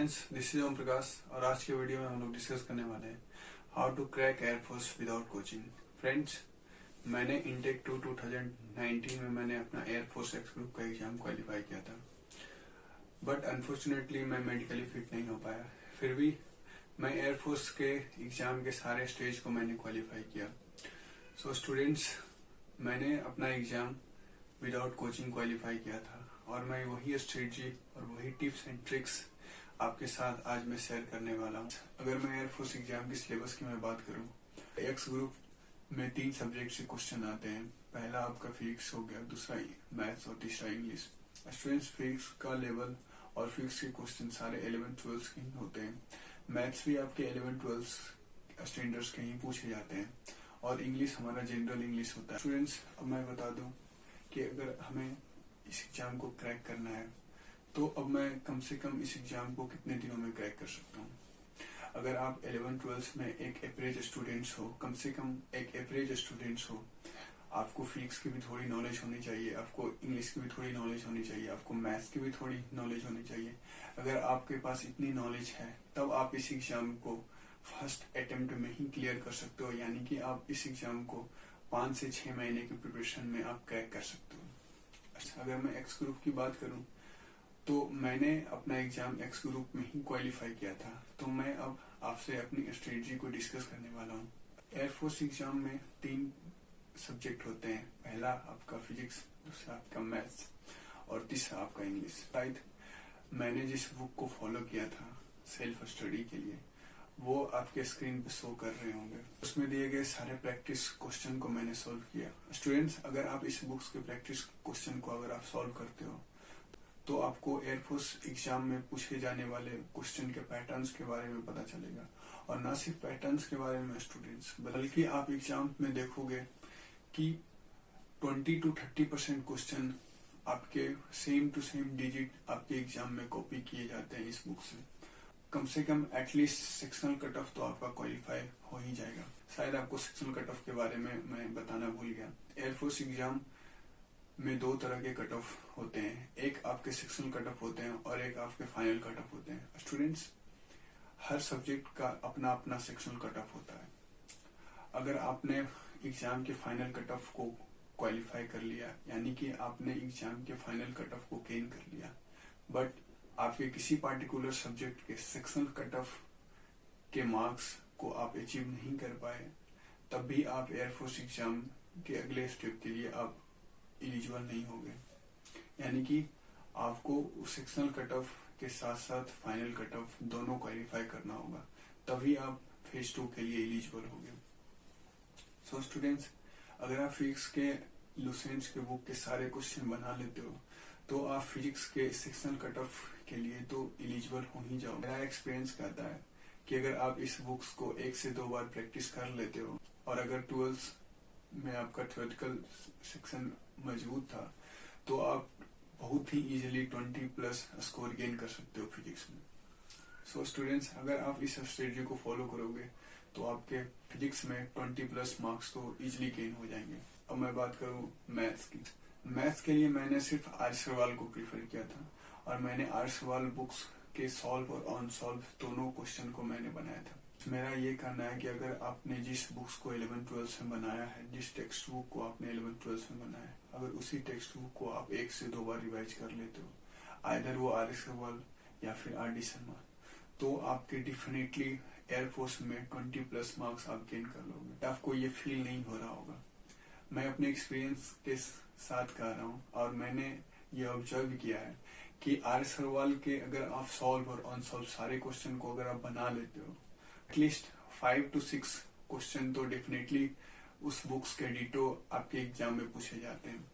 Students, this is Om Prakash और आज के वीडियो में हम लोग डिस्कस करने वाले हैं how to crack air force without coaching. Friends, मैंने इंटेक 2019 में मैंने अपना एयरफोर्स एक्स ग्रुप का एग्जाम क्वालिफाई किया था, बट अनफॉर्चुनेटली मैं मेडिकली फिट नहीं हो पाया। फिर भी मैं एयरफोर्स के एग्जाम के सारे स्टेज को मैंने क्वालिफाई किया। सो स्टूडेंट्स, मैंने अपना एग्जाम विदाउट कोचिंग क्वालिफाई किया था और मैं वही स्ट्रेटजी और वही टिप्स एंड ट्रिक्स आपके साथ आज मैं शेयर करने वाला हूँ। अगर मैं एयरफोर्स एग्जाम के सिलेबस की मैं बात करूँ, एक्स ग्रुप में 3 सब्जेक्ट से क्वेश्चन आते हैं। पहला आपका फिजिक्स हो गया, दूसरा मैथ्स और तीसरा इंग्लिश। स्टूडेंट्स, फिजिक्स का लेवल और फिजिक्स के क्वेश्चन सारे 11-12 के ही होते हैं। मैथ्स भी आपके 11-12 स्टैंडर्ड्स के ही पूछे जाते हैं और इंग्लिश हमारा जनरल इंग्लिश होता है। स्टूडेंट्स, अब मैं बता दूं कि अगर हमें इस एग्जाम को क्रैक करना है तो अब मैं कम से कम इस एग्जाम को कितने दिनों में क्रैक कर सकता हूँ। अगर आप 11-12 में एक एवरेज स्टूडेंट्स हो, कम से कम एक एवरेज स्टूडेंट्स हो, आपको फिजिक्स की भी थोड़ी नॉलेज होनी चाहिए, आपको इंग्लिश की भी थोड़ी नॉलेज होनी चाहिए, आपको मैथ्स की भी थोड़ी नॉलेज होनी चाहिए। अगर आपके पास इतनी नॉलेज है तब आप इस एग्जाम को फर्स्ट अटेम्प्ट में ही क्लियर कर सकते हो, यानी कि आप इस एग्जाम को 5 से 6 महीने की प्रिपरेशन में आप क्रैक कर सकते हो। अगर मैं एक्स ग्रुप की बात करूं तो मैंने अपना एग्जाम एक्स ग्रुप में ही क्वालिफाई किया था, तो मैं अब आपसे अपनी स्ट्रेटजी को डिस्कस करने वाला हूं। एयरफोर्स एग्जाम में 3 सब्जेक्ट होते हैं। पहला आपका फिजिक्स, दूसरा आपका मैथ्स और तीसरा आपका इंग्लिश। शायद मैंने जिस बुक को फॉलो किया था सेल्फ स्टडी के लिए, वो आपके स्क्रीन पे शो कर रहे होंगे। उसमें दिए गए सारे प्रैक्टिस क्वेश्चन को मैंने सॉल्व किया। स्टूडेंट्स, अगर आप इस बुक्स के प्रैक्टिस क्वेश्चन को अगर आप सॉल्व करते हो तो आपको एयरफोर्स एग्जाम में पूछे जाने वाले क्वेश्चन के पैटर्न्स के बारे में पता चलेगा। और ना सिर्फ पैटर्न्स के बारे में स्टूडेंट्स, बल्कि आप एग्जाम में देखोगे कि 20-30% क्वेश्चन आपके सेम टू सेम डिजिट आपके एग्जाम में कॉपी किए जाते हैं इस बुक से। कम से कम एटलीस्ट सेक्शनल कट ऑफ तो आपका क्वालिफाई हो ही जाएगा। शायद आपको सेक्शनल कट ऑफ के बारे में मैं बताना भूल गया। एयरफोर्स एग्जाम में 2 तरह के कट ऑफ होते हैं, एक आपके सेक्शनल कट ऑफ होते हैं और एक आपके फाइनल कट ऑफ होते हैं। स्टूडेंट्स, हर सब्जेक्ट का अपना अपना सेक्शनल कट ऑफ होता है। अगर आपने एग्जाम के फाइनल कट ऑफ को क्वालिफाई कर लिया, यानी कि आपने एग्जाम के फाइनल कट ऑफ को गेन कर लिया, बट आपके किसी पार्टिकुलर सब्जेक्ट के सेक्शनल कट ऑफ के मार्क्स को आप अचीव नहीं कर पाए, तब भी आप एयरफोर्स एग्जाम के अगले स्टेप के लिए आप एलिजिबल नहीं होंगे। यानी कि आपको उस सेक्शनल कट ऑफ के साथ साथ फाइनल कट ऑफ दोनों क्वालिफाई करना होगा, तभी आप फेज 2 के लिए एलिजिबल होंगे। सो स्टूडेंट्स, अगर आप फिजिक्स के लुसेंट्स के बुक के सारे क्वेश्चन बना लेते हो तो आप फिजिक्स के सेक्शनल कट ऑफ के लिए तो एलिजिबल हो ही जाओ। मेरा एक्सपीरियंस कहता है कि अगर आप इस बुक्स को 1 से 2 बार प्रैक्टिस कर लेते हो और अगर 12th में आपका थ्योरेटिकल सेक्शन मजबूत था तो आप बहुत ही इजीली 20+ स्कोर गेन कर सकते हो फिजिक्स में। सो स्टूडेंट्स, अगर आप इस स्ट्रेटजी को फॉलो करोगे तो आपके फिजिक्स में 20+ मार्क्स तो इजीली गेन हो जाएंगे। अब मैं बात करूं मैथ्स की। मैथ्स के लिए मैंने सिर्फ आर्य सवाल को प्रीफर किया था और मैंने आर्य सवाल बुक्स के सॉल्व और अनसॉल्व दोनों क्वेश्चन को मैंने बनाया था। मेरा ये कहना है कि अगर आपने जिस बुक्स को 11-12 में बनाया है, जिस टेक्स्ट बुक को आपने 11-12 में बनाया है, अगर उसी टेक्स्ट बुक को आप 1 से 2 बार रिवाइज कर लेते हो, आइदर वो आर्य सवाल या फिर आर.डी. शर्मा, तो आपके डेफिनेटली एयरफोर्स में 20+ मार्क्स आप गेन कर लोगे। आपको ये फील नहीं हो रहा होगा। मैं अपने एक्सपीरियंस के साथ कह रहा हूँ और मैंने ये ऑब्जर्व किया है कि आर्य सवाल के अगर आप सॉल्व और अनसॉल्व सारे क्वेश्चन को अगर आप बना लेते हो, एटलीस्ट 5 to 6 क्वेश्चन तो डेफिनेटली उस बुक्स के डिटो आपके एग्जाम में पूछे जाते हैं।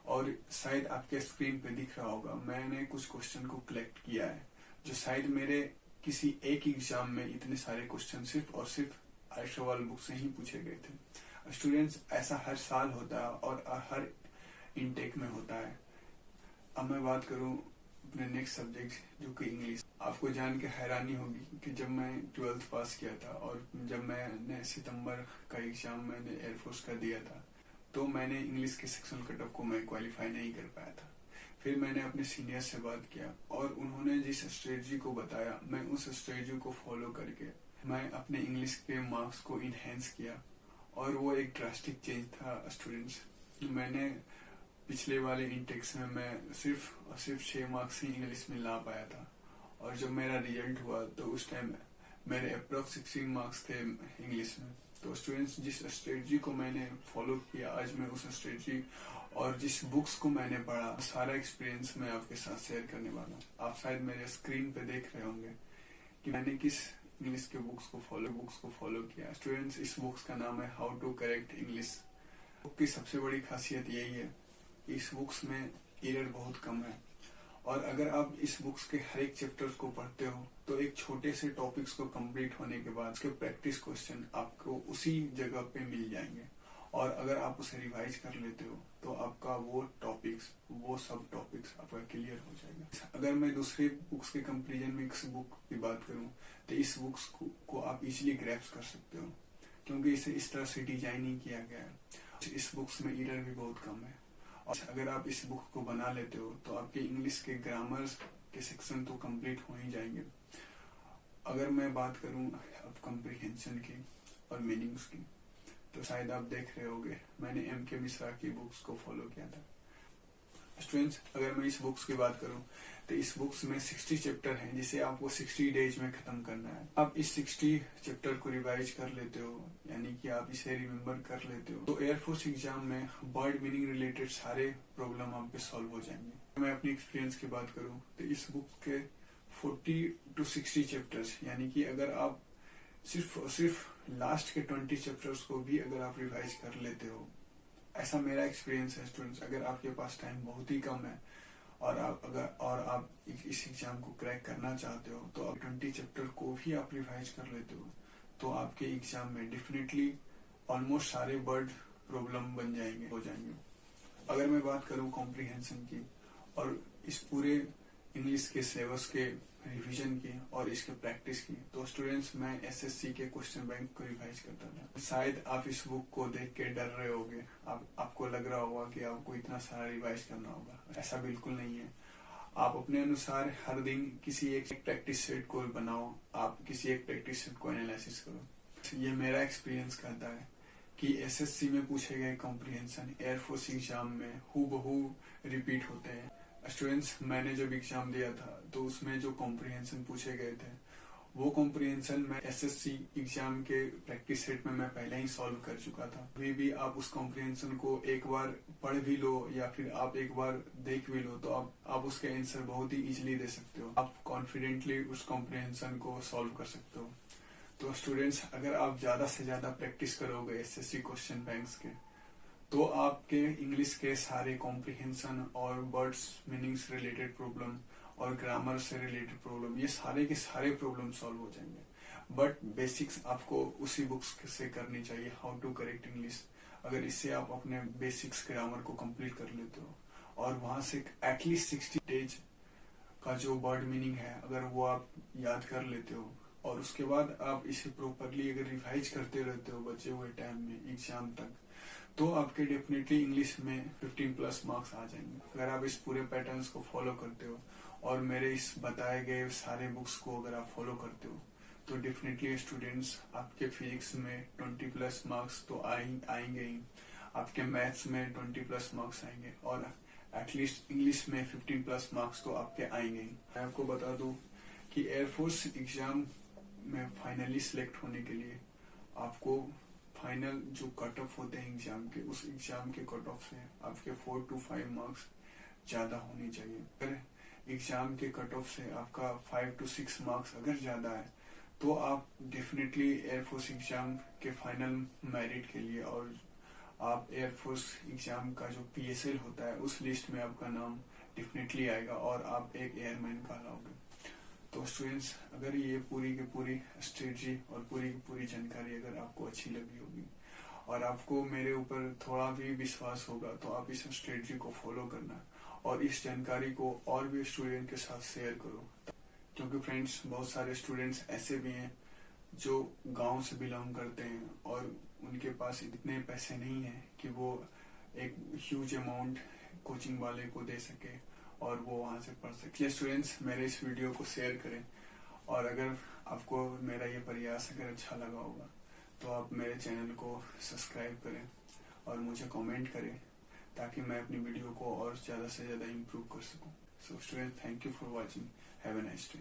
और शायद आपके स्क्रीन पे दिख रहा होगा, मैंने कुछ क्वेश्चन को कलेक्ट किया है जो शायद मेरे किसी एक एग्जाम में इतने सारे क्वेश्चन सिर्फ और सिर्फ आर्य सवाल बुक से ही पूछे गए थे। स्टूडेंट्स, ऐसा हर साल होता है और हर इनटेक में होता है। अब मैं बात करूं अपने नेक्स्ट सब्जेक्ट जो कि इंग्लिश। आपको जान के हैरानी होगी कि जब मैं 12th पास किया था और जब मैंने सितंबर का एग्जाम मैंने एयरफोर्स का दिया था तो मैंने इंग्लिश के सेक्शनल कट ऑफ को मैं क्वालिफाई नहीं कर पाया था। फिर मैंने अपने सीनियर से बात किया और उन्होंने जिस स्ट्रेटजी को बताया मैं उस स्ट्रेटजी को फॉलो करके मैं अपने इंग्लिश के मार्क्स को इनहेंस किया और वो एक ड्रास्टिक चेंज था स्टूडेंट्स। मैंने पिछले वाले इंटेक्स में मैं सिर्फ और सिर्फ 6 मार्क्स ही इंग्लिश में ला पाया था और जब मेरा रिजल्ट हुआ तो उस टाइम मेरे अप्रोक्स 16 मार्क्स थे इंग्लिश में। तो स्टूडेंट्स जिस स्ट्रेटजी को मैंने फॉलो किया आज मैं उस स्ट्रेटजी और जिस बुक्स को मैंने पढ़ा सारा एक्सपीरियंस मैं आपके साथ शेयर करने वाला हूँ। आप शायद मेरे स्क्रीन पे देख रहे होंगे कि मैंने किस इंग्लिश के बुक्स को फॉलो किया। स्टूडेंट्स इस बुक्स का नाम है how to correct English. Book की सबसे बड़ी खासियत यही है कि इस बुक्स में एरर बहुत कम है और अगर आप इस बुक्स के हर एक चैप्टर्स को पढ़ते हो तो एक छोटे से टॉपिक्स को कंप्लीट होने के बाद उसके प्रैक्टिस क्वेश्चन आपको उसी जगह पे मिल जाएंगे और अगर आप उसे रिवाइज कर लेते हो तो आपका वो सब टॉपिक्स आपका क्लियर हो जाएगा। अगर मैं दूसरी बुक्स के कंपेरिजन में इस बुक की बात करूं तो इस बुक्स को आप इजिली ग्रैप्स कर सकते हो क्योंकि इसे इस तरह से डिजाइनिंग किया गया है। इस बुक्स में एरर भी बहुत कम है और अगर आप इस बुक को बना लेते हो तो आपके इंग्लिश के ग्रामर के सेक्शन तो कंप्लीट हो ही जाएंगे। अगर मैं बात करूं अब कंप्रीहेंशन की और मीनिंग्स की तो शायद आप देख रहे होंगे मैंने M.K. मिश्रा की बुक्स को फॉलो किया था। स्टूडेंट्स अगर मैं इस बुक्स की बात करूं तो इस बुक्स में 60 चैप्टर हैं जिसे आपको 60 डेज में खत्म करना है। आप इस 60 चैप्टर को रिवाइज कर लेते हो यानी कि आप इसे रिमेम्बर कर लेते हो तो एयरफोर्स एग्जाम में वर्ड मीनिंग रिलेटेड सारे प्रॉब्लम आपके सॉल्व हो जाएंगे। मैं अपनी एक्सपीरियंस की बात करूं तो इस बुक के 40 to 60 चैप्टर्स यानी कि अगर आप सिर्फ लास्ट के 20 चैप्टर्स को भी अगर आप रिवाइज कर लेते हो, ऐसा मेरा एक्सपीरियंस है स्टूडेंट्स। अगर आपके पास टाइम बहुत ही कम है और आप इस एग्जाम को क्रैक करना चाहते हो तो आप 20 चैप्टर को भी आप रिवाइज कर लेते हो तो आपके एग्जाम में डेफिनेटली ऑलमोस्ट सारे वर्ड प्रॉब्लम हो जाएंगे। अगर मैं बात करूं कॉम्प्रिहेंशन की और इस पूरे इंग्लिश के सिलेबस के रिवीजन की और इसके प्रैक्टिस की तो स्टूडेंट्स मैं एसएससी के क्वेश्चन बैंक को रिवाइज करता था। शायद आप इस बुक को देख के डर रहे होगे, आपको लग रहा होगा कि आपको इतना सारा रिवाइज करना होगा। ऐसा बिल्कुल नहीं है। आप अपने अनुसार हर दिन किसी एक प्रैक्टिस सेट को बनाओ, आप किसी एक प्रैक्टिस सेट को एनालिसिस करो। ये मेरा एक्सपीरियंस कहता है कि एसएससी में पूछे गए कॉम्प्रिहेंशन एयरफोर्स एग्जाम में हूबहू रिपीट होते हैं। स्टूडेंट्स मैंने जब एग्जाम दिया था तो उसमें जो कॉम्प्रिहेंशन पूछे गए थे वो कॉम्प्रिहेंशन मैं एसएससी एग्जाम के प्रैक्टिस सेट में मैं पहले ही सॉल्व कर चुका था। अभी भी आप उस कॉम्प्रिहेंशन को एक बार पढ़ भी लो या फिर आप एक बार देख भी लो तो आप उसके आंसर बहुत ही इजीली दे सकते हो। आप कॉन्फिडेंटली उस कॉम्प्रिहेंशन को सॉल्व कर सकते हो। तो स्टूडेंट्स अगर आप ज्यादा से ज्यादा प्रैक्टिस करोगे एसएससी क्वेश्चन बैंक्स के तो आपके इंग्लिश के सारे कॉम्प्रिहेंशन और वर्ड्स मीनिंग्स रिलेटेड प्रॉब्लम और ग्रामर से रिलेटेड प्रॉब्लम ये सारे के सारे प्रॉब्लम सॉल्व हो जाएंगे। बट बेसिक्स आपको उसी बुक्स से करनी चाहिए, हाउ टू करेक्ट इंग्लिश। अगर इससे आप अपने बेसिक्स ग्रामर को कंप्लीट कर लेते हो और वहां से एटलीस्ट 60 डेज का जो वर्ड मीनिंग है अगर वो आप याद कर लेते हो और उसके बाद आप इसे प्रॉपरली अगर रिवाइज करते रहते हो बचे हुए टाइम में एग्जाम तक तो आपके डेफिनेटली इंग्लिश में 15+ मार्क्स आ जाएंगे। अगर आप इस पूरे पैटर्न्स को फॉलो करते हो और मेरे इस बताए गए सारे बुक्स को अगर आप फॉलो करते हो तो डेफिनेटली स्टूडेंट्स आपके फिजिक्स में 20+ मार्क्स तो आएंगे ही, आपके मैथ्स में 20+ मार्क्स आएंगे और एटलीस्ट इंग्लिश में 15+ मार्क्स तो आपके आएंगे ही। मैं आपको बता दूं कि एयरफोर्स एग्जाम में फाइनली सिलेक्ट होने के लिए आपको फाइनल जो कट ऑफ होते हैं एग्जाम के उस एग्जाम के कट ऑफ से आपके 4 to 5 मार्क्स ज्यादा होनी चाहिए। अगर एग्जाम के कट ऑफ से आपका 5 to 6 मार्क्स अगर ज्यादा है तो आप डेफिनेटली एयरफोर्स एग्जाम के फाइनल मेरिट के लिए और आप एयरफोर्स एग्जाम का जो PSL होता है उस लिस्ट में आपका नाम डेफिनेटली आएगा और आप एक एयरमैन कहलाओगे। तो स्टूडेंट्स अगर ये पूरी की पूरी स्ट्रेटजी और पूरी की पूरी जानकारी अगर आपको अच्छी लगी होगी और आपको मेरे ऊपर थोड़ा भी विश्वास होगा तो आप इस स्ट्रेटजी को फॉलो करना और इस जानकारी को और भी स्टूडेंट के साथ शेयर करो। क्योंकि फ्रेंड्स बहुत सारे स्टूडेंट्स ऐसे भी हैं जो गांव से बिलोंग करते हैं और उनके पास इतने पैसे नहीं है कि वो एक ह्यूज अमाउंट कोचिंग वाले को दे सके और वो वहां से पढ़ सकते हैं। स्टूडेंट्स मेरे इस वीडियो को शेयर करें, और अगर आपको मेरा ये प्रयास अगर अच्छा लगा होगा तो आप मेरे चैनल को सब्सक्राइब करें और मुझे कमेंट करें, ताकि मैं अपनी वीडियो को और ज्यादा से ज्यादा इम्प्रूव कर सकूं। So student, thank you for watching, have a nice day.